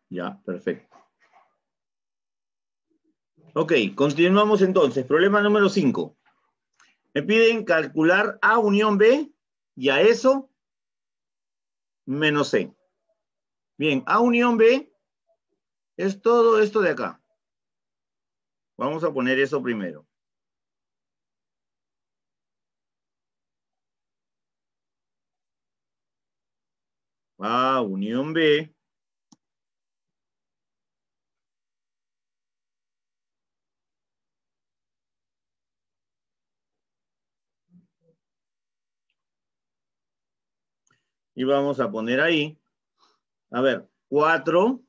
Ya, perfecto. Ok, continuamos entonces. Problema número 5. Me piden calcular A unión B y a eso menos C. Bien, A unión B es todo esto de acá. Vamos a poner eso primero. A unión B y vamos a poner ahí, a ver, 4,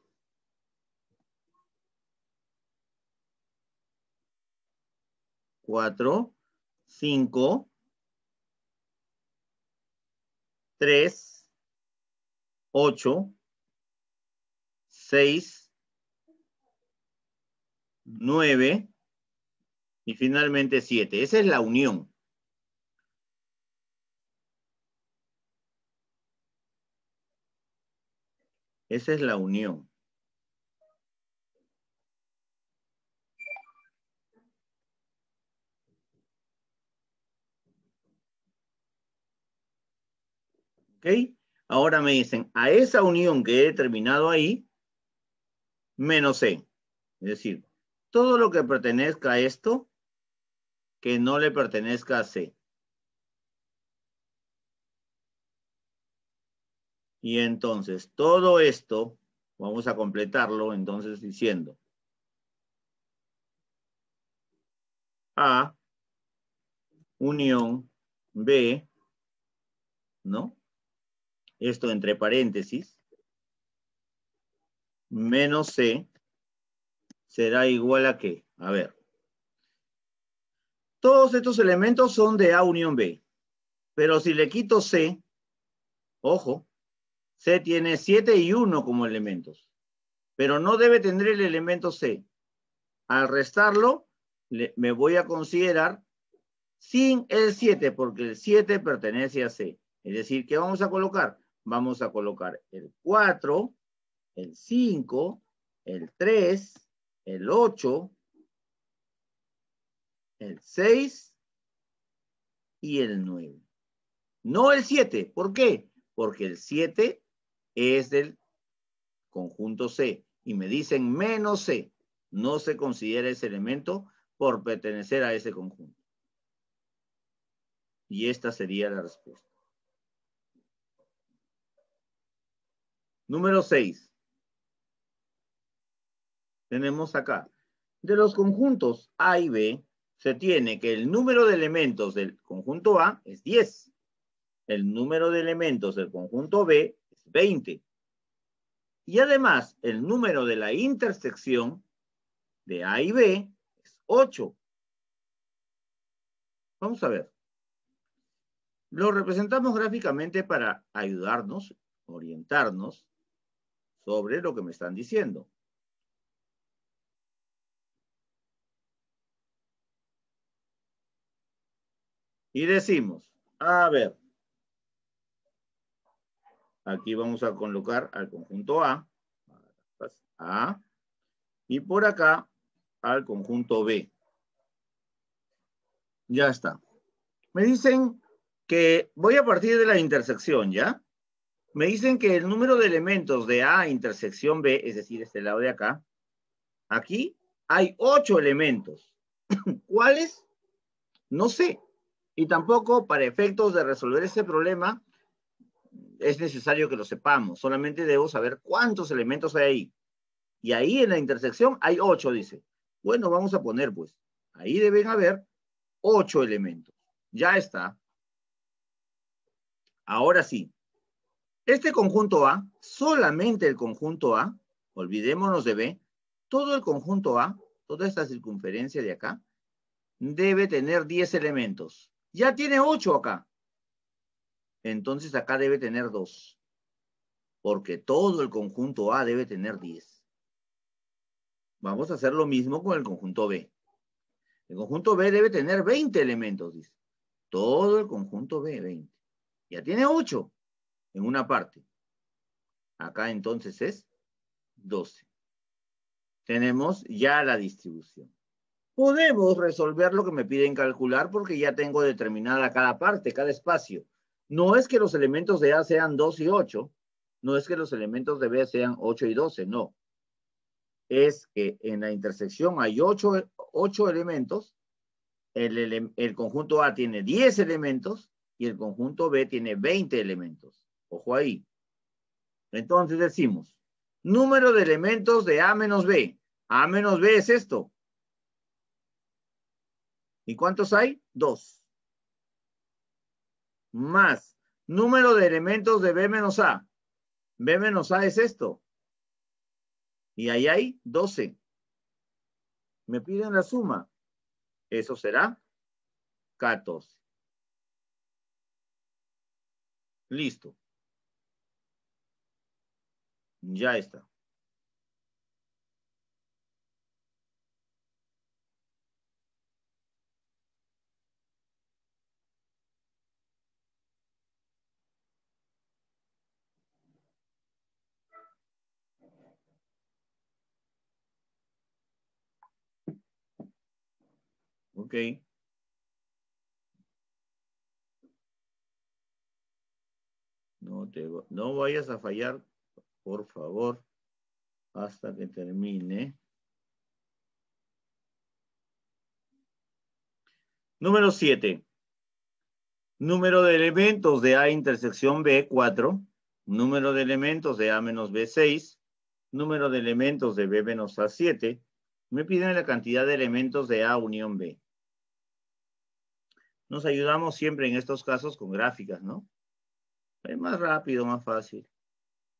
5, 3, 8, 6, 9 y finalmente 7. Esa es la unión. Esa es la unión. ¿Ok? Ahora me dicen, a esa unión que he determinado ahí, menos C. Es decir, todo lo que pertenezca a esto, que no le pertenezca a C. Y entonces, todo esto, vamos a completarlo entonces diciendo A unión B, ¿no? Esto entre paréntesis, menos C, será igual a ¿qué? A ver. Todos estos elementos son de A unión B. Pero si le quito C, ojo, C tiene 7 y 1 como elementos. Pero no debe tener el elemento C. Al restarlo, me voy a considerar sin el 7, porque el 7 pertenece a C. Es decir, ¿qué vamos a colocar? Vamos a colocar el 4, el 5, el 3, el 8, el 6 y el 9. No el 7. ¿Por qué? Porque el 7 es del conjunto C. Y me dicen menos C. No se considera ese elemento por pertenecer a ese conjunto. Y esta sería la respuesta. Número 6. Tenemos acá. De los conjuntos A y B, se tiene que el número de elementos del conjunto A es 10. El número de elementos del conjunto B es 20. Y además, el número de la intersección de A y B es 8. Vamos a ver. Lo representamos gráficamente para ayudarnos, orientarnos sobre lo que me están diciendo. Y decimos, a ver, aquí vamos a colocar al conjunto A, y por acá al conjunto B. Ya está. Me dicen que voy a partir de la intersección, ¿ya? Me dicen que el número de elementos de A intersección B, es decir, este lado de acá, aquí hay 8 elementos. ¿Cuáles? No sé. Y tampoco para efectos de resolver este problema es necesario que lo sepamos. Solamente debo saber cuántos elementos hay ahí. Y ahí en la intersección hay 8, dice. Bueno, vamos a poner pues. Ahí deben haber 8 elementos. Ya está. Ahora sí. Este conjunto A, solamente el conjunto A, olvidémonos de B, todo el conjunto A, toda esta circunferencia de acá, debe tener 10 elementos. Ya tiene 8 acá. Entonces acá debe tener 2. Porque todo el conjunto A debe tener 10. Vamos a hacer lo mismo con el conjunto B. El conjunto B debe tener 20 elementos, dice. Todo el conjunto B, 20. Ya tiene 8 en una parte. Acá entonces es 12. Tenemos ya la distribución. Podemos resolver lo que me piden calcular porque ya tengo determinada cada parte, cada espacio. No es que los elementos de A sean 2 y 8, no es que los elementos de B sean 8 y 12, no. Es que en la intersección hay 8 elementos, el conjunto A tiene 10 elementos y el conjunto B tiene 20 elementos. Ojo ahí. Entonces decimos, número de elementos de A menos B. A menos B es esto. ¿Y cuántos hay? 2. Más número de elementos de B menos A. B menos A es esto. Y ahí hay 12. Me piden la suma. Eso será 14. Listo. Ya está. Ok. No vayas a fallar, por favor, hasta que termine. Número 7. Número de elementos de A intersección B, 4. Número de elementos de A menos B, 6. Número de elementos de B menos A, 7. Me piden la cantidad de elementos de A unión B. Nos ayudamos siempre en estos casos con gráficas, ¿no? Es más rápido, más fácil.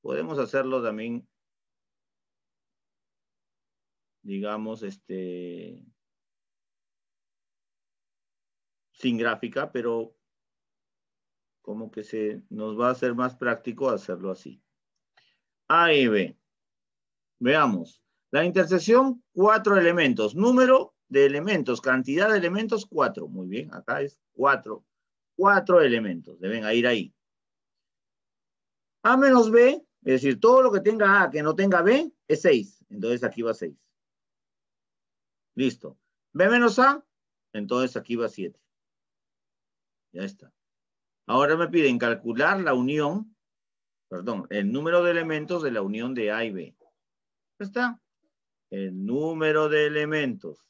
Podemos hacerlo también, digamos, sin gráfica, pero como que nos va a ser más práctico hacerlo así. A y B. Veamos. La intersección, 4 elementos. Número de elementos, cantidad de elementos, 4. Muy bien, acá es 4. 4 elementos, deben ir ahí. A menos B, es decir, todo lo que tenga A que no tenga B, es 6. Entonces aquí va 6. Listo. B menos A, entonces aquí va 7. Ya está. Ahora me piden calcular la unión, perdón, el número de elementos de la unión de A y B. Ya está. El número de elementos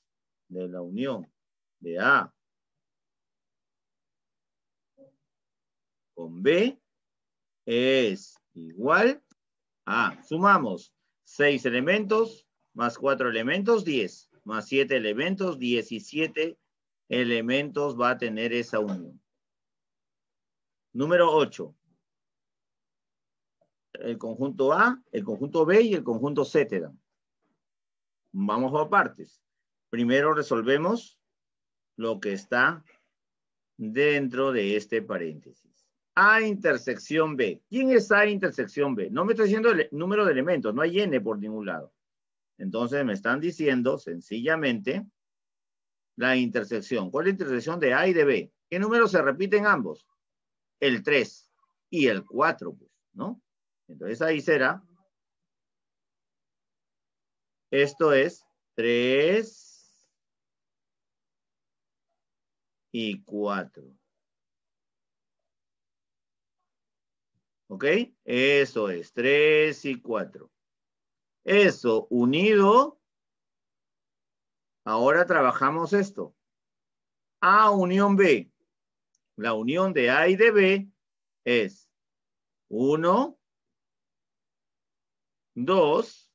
de la unión de A con B es igual a, sumamos 6 elementos más 4 elementos, 10, más 7 elementos, 17 elementos va a tener esa unión. Número 8. El conjunto A, el conjunto B y el conjunto C te dan. Vamos por partes. Primero resolvemos lo que está dentro de este paréntesis. A intersección B. ¿Quién es A intersección B? No me está diciendo el número de elementos, no hay N por ningún lado. Entonces me están diciendo sencillamente la intersección. ¿Cuál es la intersección de A y de B? ¿Qué números se repiten ambos? El 3 y el 4, pues, ¿no? Entonces ahí será, esto es 3 y 4. ¿Ok? Eso es 3 y 4. Eso unido, ahora trabajamos esto. A unión B. La unión de A y de B es 1, 2,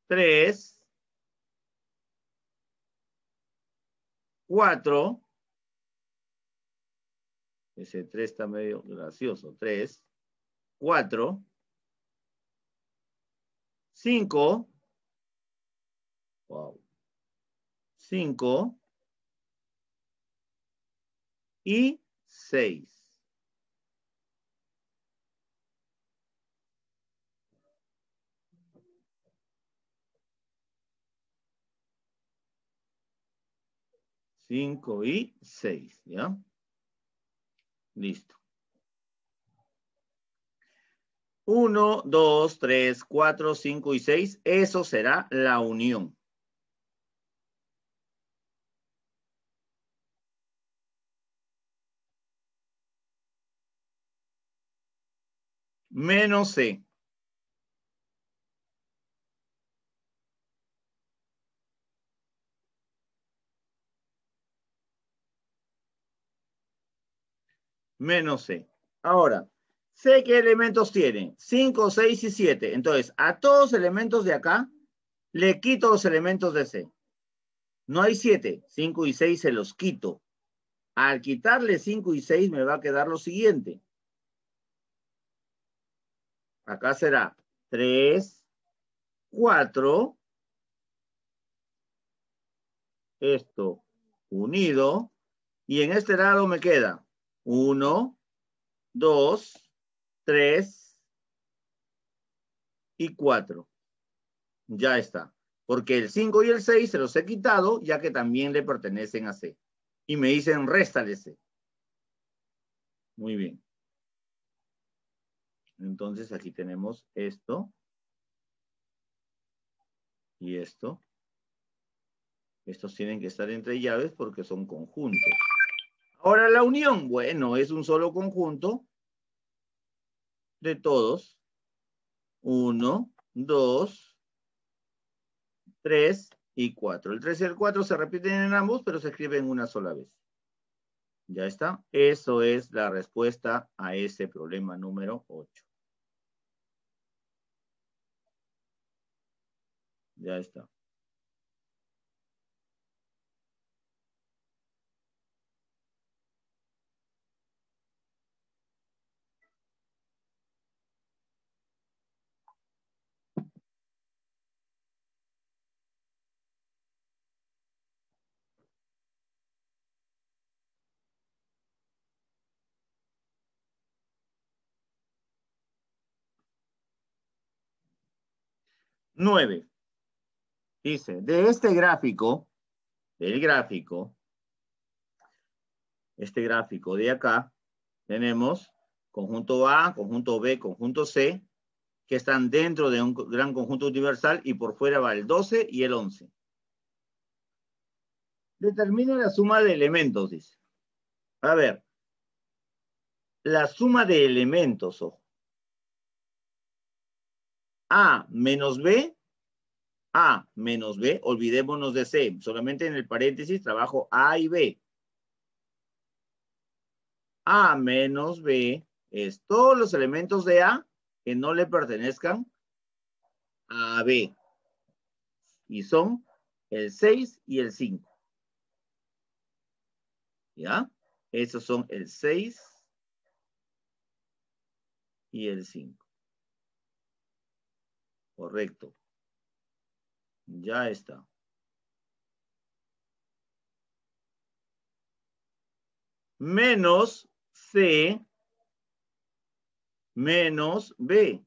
3, 4. Ese 3 está medio gracioso. 3, 4, 5. Wow. 5 y 6. Cinco y 6, ¿ya? Listo. 1, 2, 3, 4, 5 y 6. Eso será la unión. Menos C. Menos C. Ahora, sé qué elementos tiene. 5, 6 y 7. Entonces, a todos los elementos de acá, le quito los elementos de C. No hay 7. 5 y 6 se los quito. Al quitarle 5 y 6 me va a quedar lo siguiente. Acá será 3, 4. Esto unido. Y en este lado me queda 1, 2, 3 y 4. Ya está. Porque el 5 y el 6 se los he quitado, ya que también le pertenecen a C. Y me dicen réstale C. Muy bien. Entonces aquí tenemos esto. Y esto. Estos tienen que estar entre llaves porque son conjuntos. Ahora la unión. Bueno, es un solo conjunto de todos. 1, 2, 3 y 4. El 3 y el 4 se repiten en ambos, pero se escriben una sola vez. Ya está. Eso es la respuesta a ese problema número 8. Ya está. Nueve. Dice, de este gráfico, este gráfico de acá, tenemos conjunto A, conjunto B, conjunto C, que están dentro de un gran conjunto universal y por fuera va el 12 y el 11. Determina la suma de elementos, dice. A ver, la suma de elementos, ojo. A menos B, A menos B, olvidémonos de C. Solamente en el paréntesis trabajo A y B. A menos B es todos los elementos de A que no le pertenezcan a B. Y son el 6 y el 5. ¿Ya? Esos son el 6 y el 5. Correcto. Ya está. Menos C menos B.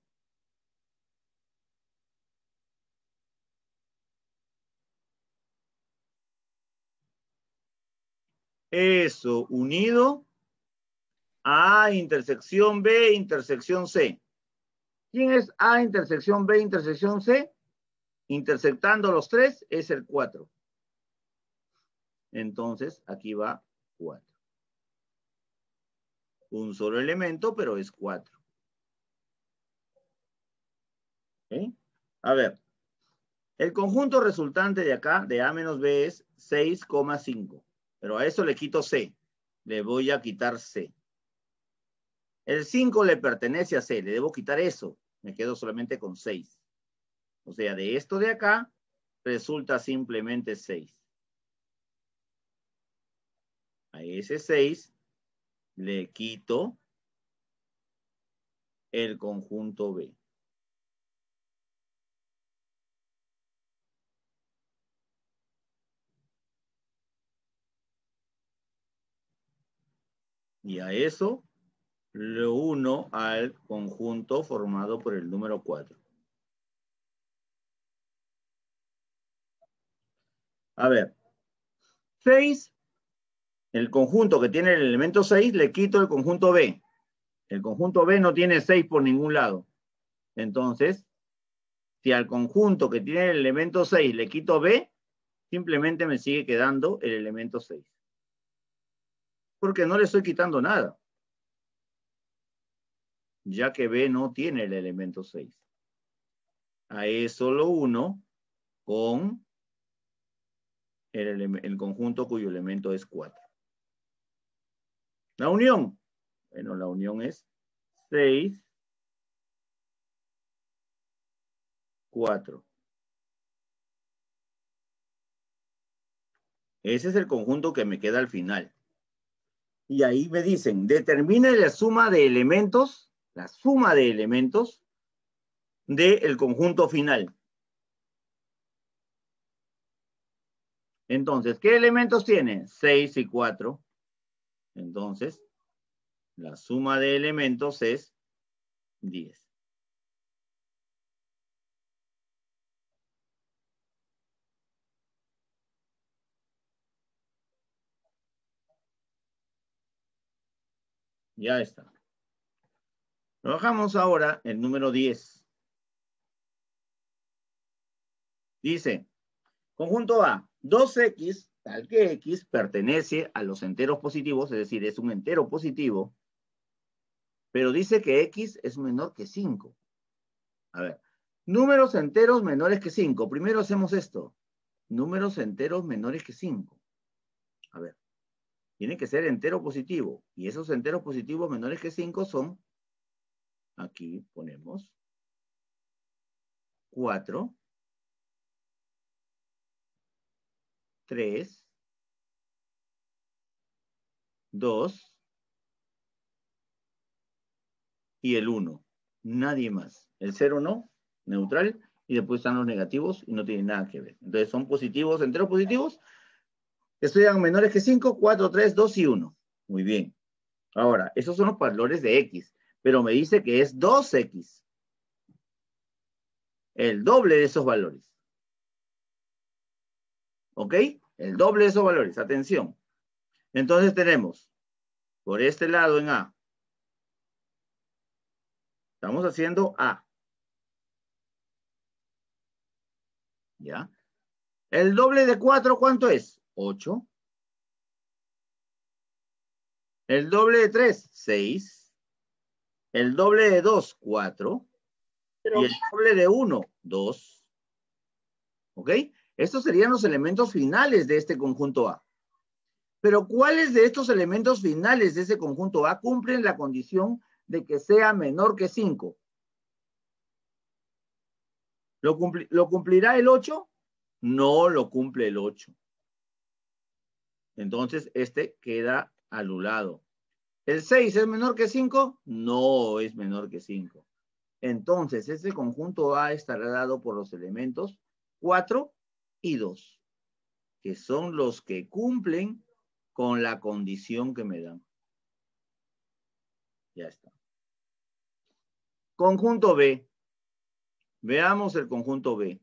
Eso unido a intersección B, intersección C. ¿Quién es A intersección B, intersección C? Intersectando los tres es el 4. Entonces, aquí va 4. Un solo elemento, pero es 4. ¿Okay? A ver, el conjunto resultante de acá, de A menos B, es 6,5. Pero a eso le quito C. Le voy a quitar C. El 5 le pertenece a C. Le debo quitar eso. Me quedo solamente con 6. O sea, de esto de acá, resulta simplemente 6. A ese 6 le quito el conjunto B. Y a eso lo uno al conjunto formado por el número 4. A ver, 6, el conjunto que tiene el elemento 6, le quito el conjunto B. El conjunto B no tiene 6 por ningún lado. Entonces, si al conjunto que tiene el elemento 6 le quito B, simplemente me sigue quedando el elemento 6. Porque no le estoy quitando nada, ya que B no tiene el elemento 6. A es solo 1 con el conjunto cuyo elemento es 4. La unión. Bueno, la unión es 6, 4. Ese es el conjunto que me queda al final. Y ahí me dicen, determine la suma de elementos, del conjunto final. Entonces, ¿qué elementos tiene? 6 y 4. Entonces, la suma de elementos es 10. Ya está. Trabajamos ahora el número 10. Dice, conjunto A, 2x, tal que x pertenece a los enteros positivos, es decir, es un entero positivo, pero dice que x es menor que 5. A ver, números enteros menores que 5. Primero hacemos esto. Números enteros menores que 5. A ver, tiene que ser entero positivo. Y esos enteros positivos menores que 5 son, aquí ponemos, 4, 3, 2 y el 1. Nadie más. El 0 no, neutral, y después están los negativos y no tienen nada que ver. Entonces son positivos, enteros positivos, que sean menores que 5, 4, 3, 2 y 1. Muy bien. Ahora, esos son los valores de x, pero me dice que es 2x. El doble de esos valores. ¿Ok? El doble de esos valores. Atención. Entonces tenemos, por este lado en A, estamos haciendo A. ¿Ya? El doble de 4, ¿cuánto es? 8. El doble de 3, 6. El doble de 2, 4. Y el doble de 1, 2. ¿Ok? Estos serían los elementos finales de este conjunto A. Pero ¿cuáles de estos elementos finales de ese conjunto A cumplen la condición de que sea menor que 5? ¿Lo cumplirá el 8? No lo cumple el 8. Entonces, este queda anulado. ¿El 6 es menor que 5? No es menor que 5. Entonces, este conjunto A estará dado por los elementos 4 y 2, que son los que cumplen con la condición que me dan. Ya está. Conjunto B. Veamos el conjunto B.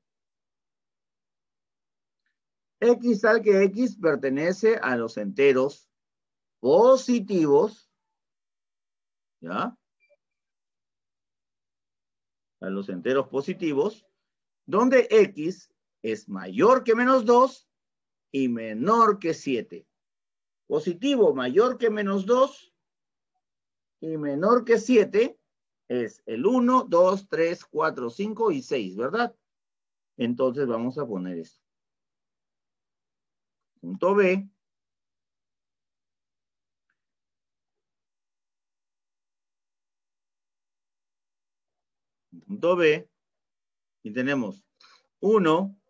X tal que X pertenece a los enteros positivos, ¿ya? A los enteros positivos, donde X es mayor que menos 2 y menor que 7. Positivo mayor que menos 2 y menor que 7 es el 1, 2, 3, 4, 5 y 6, ¿verdad? Entonces vamos a poner esto. Punto B. Punto B. Y tenemos 1,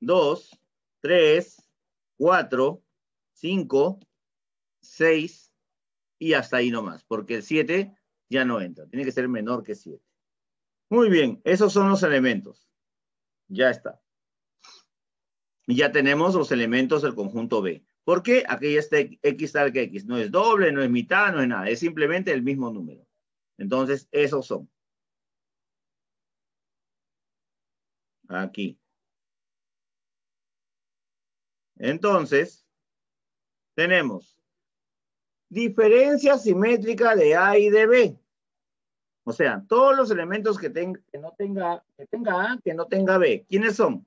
2, 3, 4, 5, 6 y hasta ahí nomás, porque el 7 ya no entra, tiene que ser menor que 7. Muy bien, esos son los elementos. Ya está. Y ya tenemos los elementos del conjunto B. ¿Por qué? Aquí está X tal que X. No es doble, no es mitad, no es nada. Es simplemente el mismo número. Entonces, esos son. Aquí. Entonces, tenemos diferencia simétrica de A y de B. O sea, todos los elementos que tenga A, que no tenga B. ¿Quiénes son?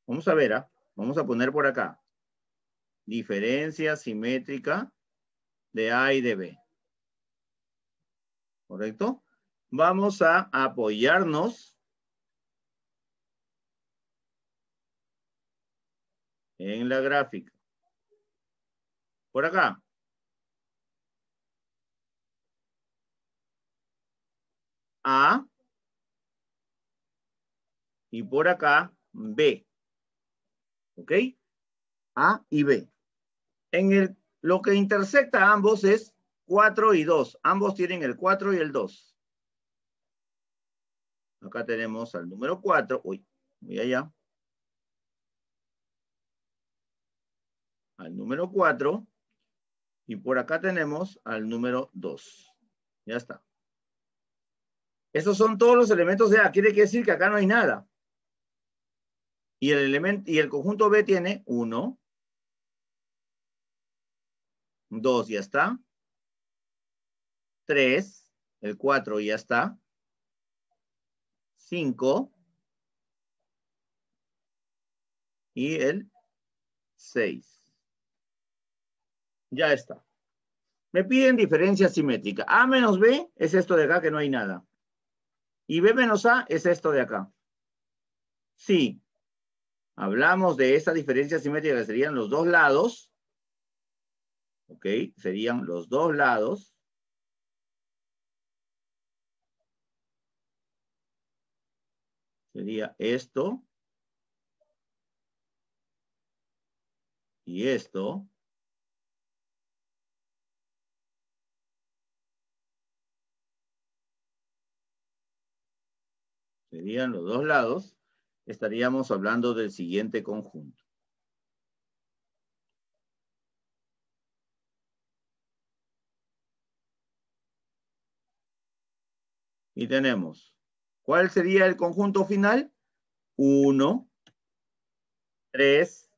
Vamos a ver, ¿ah? Vamos a poner por acá. Diferencia simétrica de A y de B. ¿Correcto? Vamos a apoyarnos en la gráfica. Por acá. A. Y por acá, B. ¿Ok? A y B. Lo que intersecta a ambos es 4 y 2. Ambos tienen el 4 y el 2. Acá tenemos al número 4. Uy, voy allá. Al número 4. Y por acá tenemos al número 2. Ya está. Esos son todos los elementos de A. Quiere decir que acá no hay nada. Y el conjunto B tiene 1, 2, ya está. 3, el 4 ya está. 5 y el 6. Ya está. Me piden diferencia simétrica. A menos B es esto de acá que no hay nada. Y B menos A es esto de acá. Sí. Hablamos de esa diferencia simétrica que serían los dos lados. ¿Ok? Serían los dos lados. Sería esto. Y esto. Serían los dos lados. Estaríamos hablando del siguiente conjunto. Y tenemos, ¿cuál sería el conjunto final? 1, 3,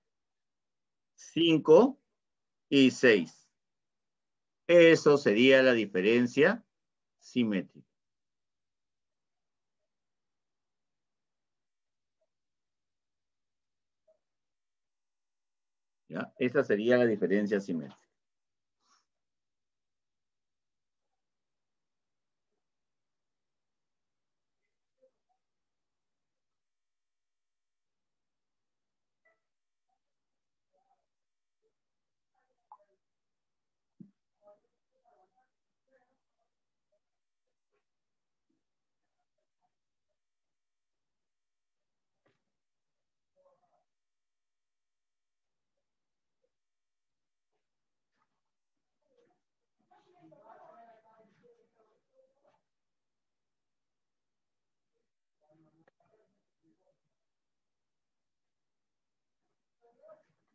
5 y 6. Eso sería la diferencia simétrica. ¿Ya? Esa sería la diferencia simétrica.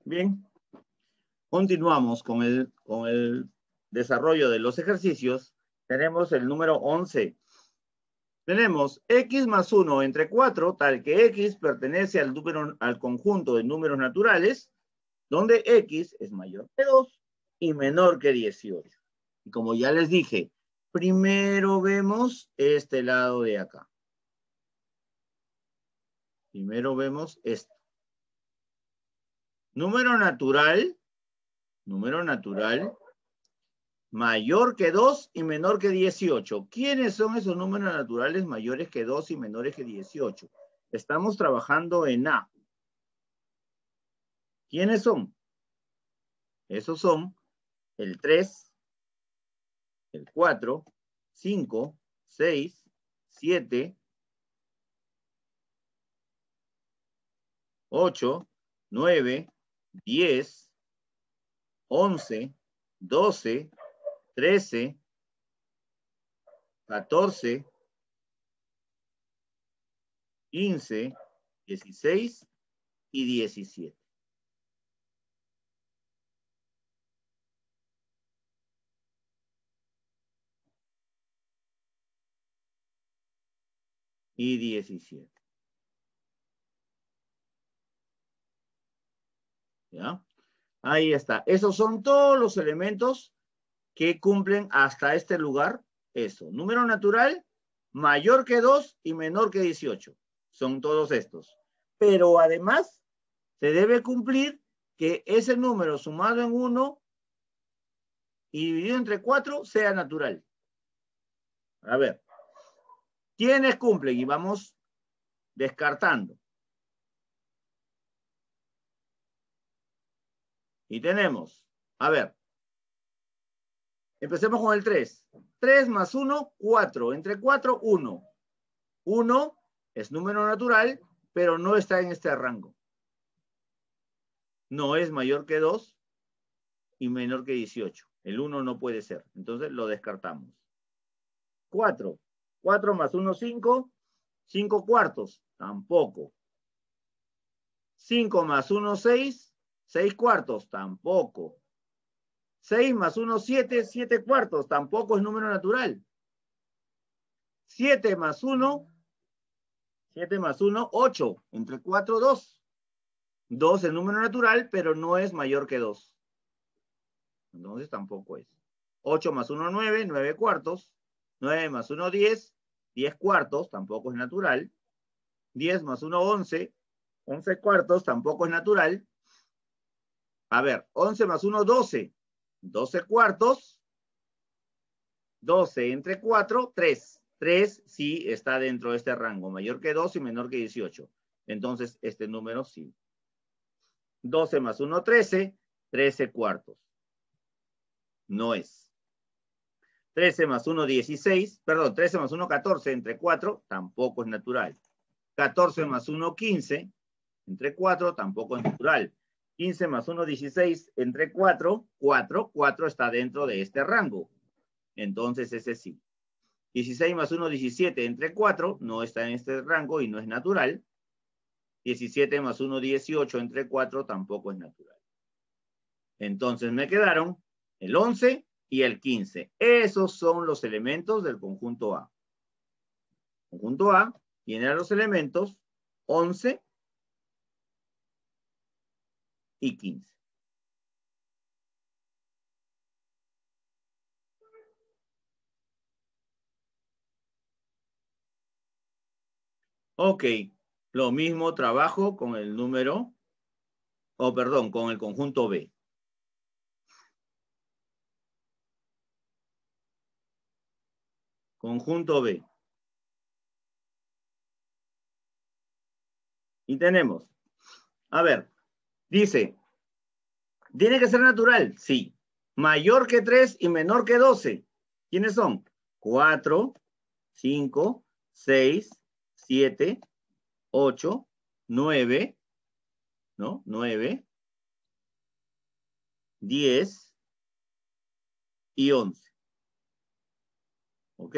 Bien, continuamos con el desarrollo de los ejercicios. Tenemos el número 11. Tenemos x más 1 entre 4, tal que x pertenece al conjunto de números naturales, donde x es mayor que 2 y menor que 18. Y como ya les dije, primero vemos este lado de acá. Primero vemos esto. Número natural mayor que 2 y menor que 18. ¿Quiénes son esos números naturales mayores que 2 y menores que 18? Estamos trabajando en A. ¿Quiénes son? Esos son el 3, el 4, 5, 6, 7, 8, 9, 10, 11, 12, 13, 14, 15, 16 y 17. Y 17. ¿Ya? Ahí está. Esos son todos los elementos que cumplen hasta este lugar eso. Número natural, mayor que 2 y menor que 18. Son todos estos. Pero además, se debe cumplir que ese número sumado en 1 y dividido entre 4 sea natural. A ver. ¿Quiénes cumplen? Y vamos descartando. Y tenemos, a ver, empecemos con el 3. 3 más 1, 4. Entre 4, 1. 1 es número natural, pero no está en este rango. No es mayor que 2 y menor que 18. El 1 no puede ser. Entonces lo descartamos. 4. 4 más 1, 5. 5 cuartos. Tampoco. 5 más 1, 6. 6 cuartos. Tampoco. 6 más 1, 7. 7 cuartos. Tampoco es número natural. 7 más 1. 7 más 1, 8. Entre 4, 2. 2 es número natural, pero no es mayor que 2. Entonces tampoco es. 8 más 1, 9. 9 cuartos. 9 más 1, 10. 10 cuartos. Tampoco es natural. 10 más 1, 11. 11 cuartos. Tampoco es natural. A ver, 11 más 1, 12. 12 cuartos. 12 entre 4, 3. 3 sí está dentro de este rango. Mayor que 2 y menor que 18. Entonces, este número sí. 12 más 1, 13. 13 cuartos. No es. 13 más 1, 16. Perdón, 13 más 1, 14. Entre 4, tampoco es natural. 14 más 1, 15. Entre 4, tampoco es natural. 15 más 1, 16. Entre 4, 4. 4 está dentro de este rango. Entonces, ese sí. 16 más 1, 17. Entre 4, no está en este rango y no es natural. 17 más 1, 18. Entre 4, tampoco es natural. Entonces, me quedaron el 11 y el 15. Esos son los elementos del conjunto A. El conjunto A tiene los elementos 11 y 15. Ok, lo mismo trabajo con el número, perdón, con el conjunto B. Conjunto B. Y tenemos, a ver, dice, ¿tiene que ser natural? Sí. Mayor que 3 y menor que 12. ¿Quiénes son? 4, 5, 6, 7, 8, 9, ¿no? 9, 10 y 11. ¿Ok?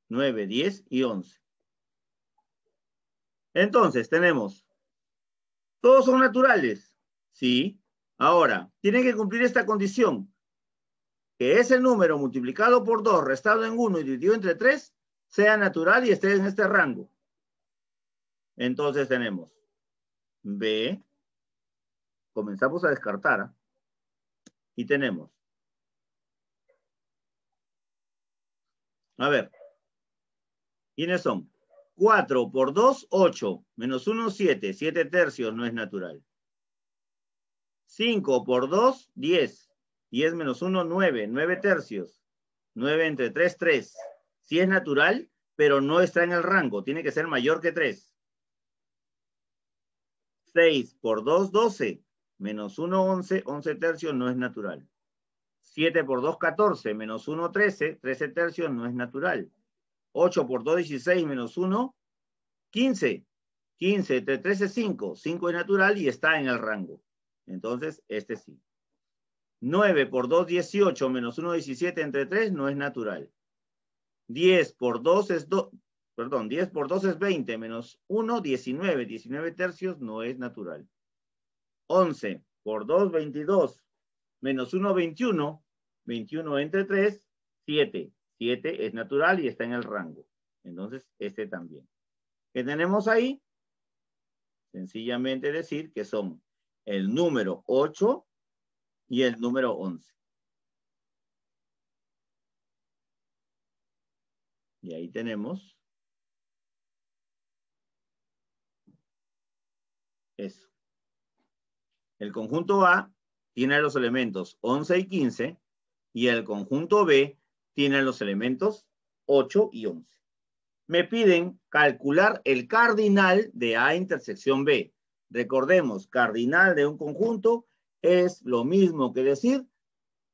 9, 10 y 11. Entonces, tenemos, ¿todos son naturales? Sí. Ahora, tienen que cumplir esta condición, que ese número multiplicado por 2, restado en 1 y dividido entre 3, sea natural y esté en este rango. Entonces tenemos B, comenzamos a descartar, ¿eh? Y tenemos, a ver, ¿quiénes son? 4 por 2, 8, menos 1, 7, 7 tercios no es natural. 5 por 2, 10, 10 menos 1, 9, 9 tercios, 9 entre 3, 3. Sí es natural, pero no está en el rango, tiene que ser mayor que 3. 6 por 2, 12, menos 1, 11, 11 tercios no es natural. 7 por 2, 14, menos 1, 13, 13 tercios no es natural. 8 por 2, 16, menos 1, 15. 15 entre 13, 5. 5 es natural y está en el rango. Entonces, este sí. 9 por 2, 18, menos 1, 17 entre 3 no es natural. 10 por 2 es 2, perdón, 10 por 2 es 20, menos 1, 19. 19 tercios no es natural. 11 por 2, 22, menos 1, 21. 21 entre 3, 7. 7 es natural y está en el rango. Entonces, este también. ¿Qué tenemos ahí? Sencillamente decir que son el número 8 y el número 11. Y ahí tenemos eso. El conjunto A tiene los elementos 11 y 15 y el conjunto B tiene los elementos 8 y 11. Me piden calcular el cardinal de A intersección B. Recordemos, cardinal de un conjunto es lo mismo que decir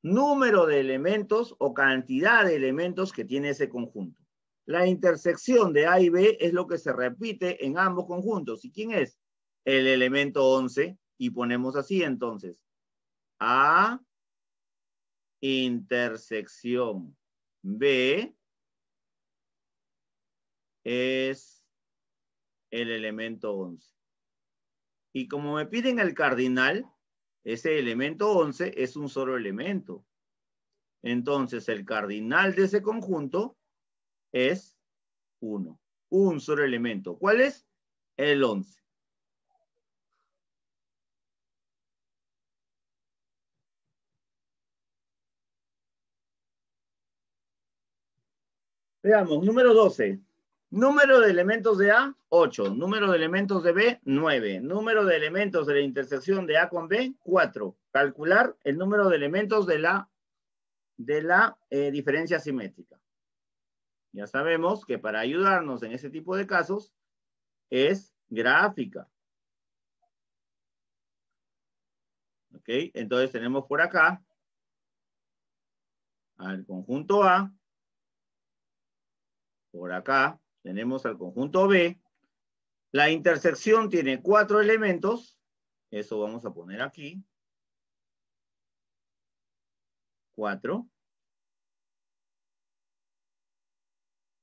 número de elementos o cantidad de elementos que tiene ese conjunto. La intersección de A y B es lo que se repite en ambos conjuntos. ¿Y quién es? El elemento 11. Y ponemos así entonces. A intersección B es el elemento 11. Y como me piden el cardinal, ese elemento 11 es un solo elemento. Entonces, el cardinal de ese conjunto es 1. Un solo elemento. ¿Cuál es? El 11. Veamos, número 12. Número de elementos de A, 8. Número de elementos de B, 9. Número de elementos de la intersección de A con B, 4. Calcular el número de elementos de la diferencia simétrica. Ya sabemos que para ayudarnos en ese tipo de casos es gráfica. ¿Ok? Entonces tenemos por acá al conjunto A. Por acá tenemos al conjunto B. La intersección tiene 4 elementos. Eso vamos a poner aquí. 4.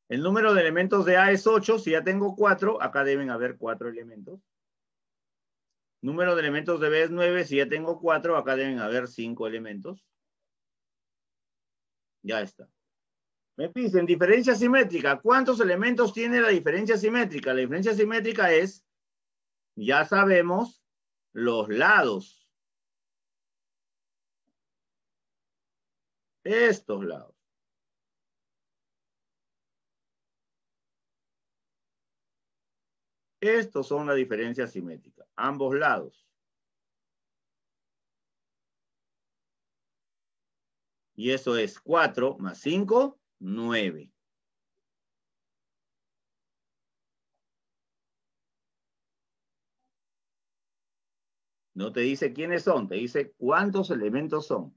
El número de elementos de A es 8. Si ya tengo 4, acá deben haber 4 elementos. Número de elementos de B es 9. Si ya tengo 4, acá deben haber 5 elementos. Ya está. Me piden diferencia simétrica. ¿Cuántos elementos tiene la diferencia simétrica? La diferencia simétrica es, ya sabemos, los lados. Estos lados. Estos son la diferencia simétrica. Ambos lados. Y eso es 4 más 5, 9. No te dice quiénes son, te dice cuántos elementos son.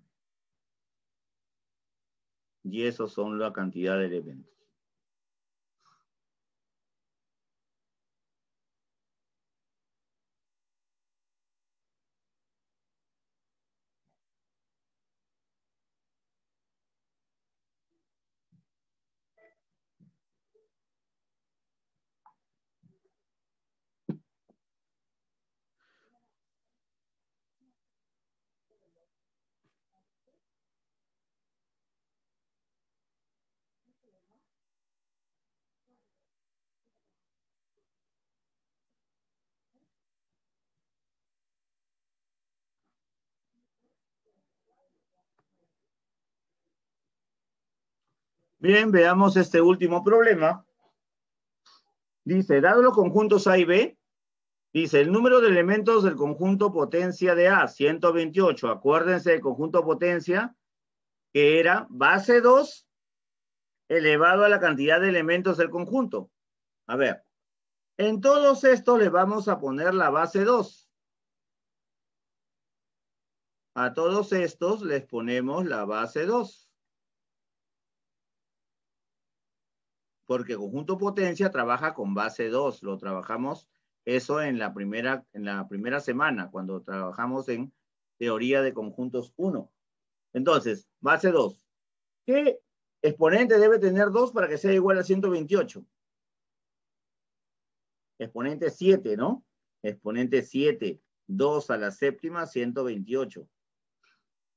Y esos son la cantidad de elementos. Bien, veamos este último problema. Dice, dado los conjuntos A y B, dice, el número de elementos del conjunto potencia de A, 128. Acuérdense del conjunto potencia, que era base 2 elevado a la cantidad de elementos del conjunto. A ver, en todos estos le vamos a poner la base 2. A todos estos les ponemos la base 2. Porque conjunto potencia trabaja con base 2. Lo trabajamos eso en la primera semana, cuando trabajamos en teoría de conjuntos 1. Entonces, base 2. ¿Qué exponente debe tener 2 para que sea igual a 128? Exponente 7, ¿no? Exponente 7. 2 a la séptima, 128.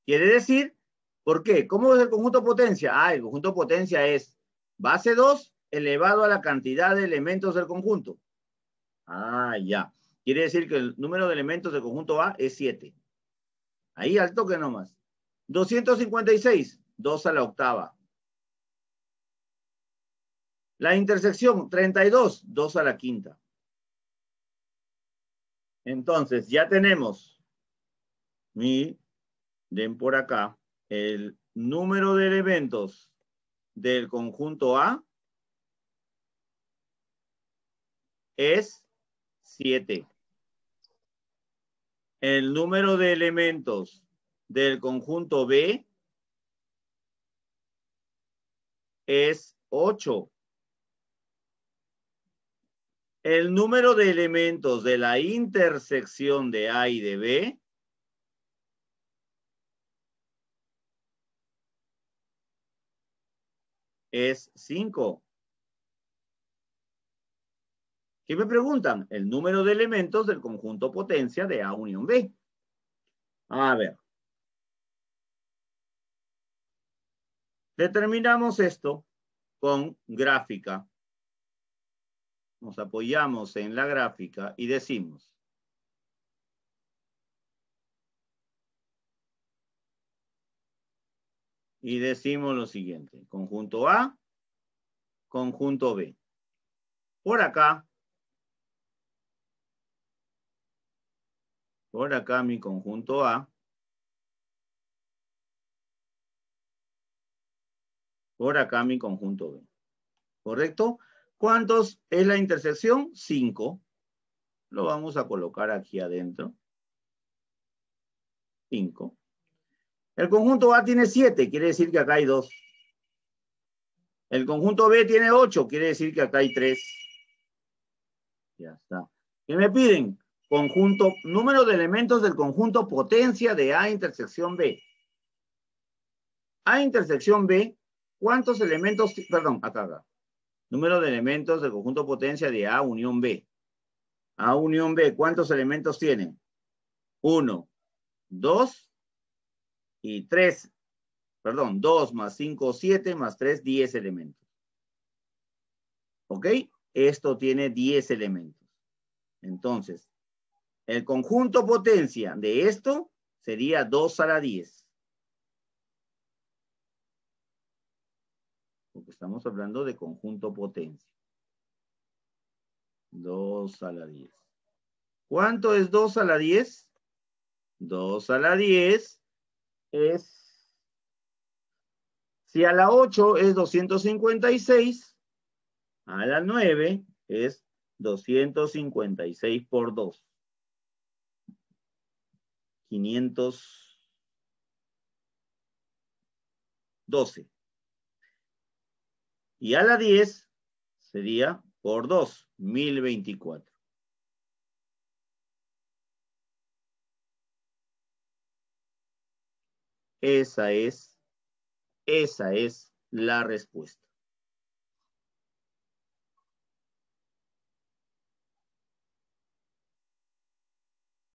Quiere decir, ¿por qué? ¿Cómo es el conjunto potencia? Ah, el conjunto potencia es base 2 elevado a la cantidad de elementos del conjunto. Ah, ya. Quiere decir que el número de elementos del conjunto A es 7. Ahí al toque nomás. 256, 2 a la octava. La intersección 32, 2 a la quinta. Entonces, ya tenemos, den por acá, el número de elementos del conjunto A es 7. El número de elementos del conjunto B es 8. El número de elementos de la intersección de A y de B es 5. ¿Qué me preguntan? El número de elementos del conjunto potencia de A unión B. A ver. Determinamos esto con gráfica. Nos apoyamos en la gráfica y decimos. Y decimos lo siguiente. Conjunto A, conjunto B. Por acá mi conjunto A. Por acá mi conjunto B. ¿Correcto? ¿Cuántos es la intersección? 5. Lo vamos a colocar aquí adentro. 5. El conjunto A tiene 7, quiere decir que acá hay 2. El conjunto B tiene 8, quiere decir que acá hay 3. Ya está. ¿Qué me piden? Conjunto, número de elementos del conjunto potencia de A intersección B. A intersección B, ¿cuántos elementos? Perdón, acá. Número de elementos del conjunto potencia de A unión B. A unión B, ¿cuántos elementos tienen? 1, 2 y 3. Perdón, 2 más 5, 7 más 3, 10 elementos. ¿Ok? Esto tiene 10 elementos. Entonces, el conjunto potencia de esto sería 2 a la 10. Porque estamos hablando de conjunto potencia. 2 a la 10. ¿Cuánto es 2 a la 10? 2 a la 10 es... Si a la 8 es 256, a la 9 es 256 por 2. 512. Y a la 10 sería por 2, 1024. Esa es la respuesta.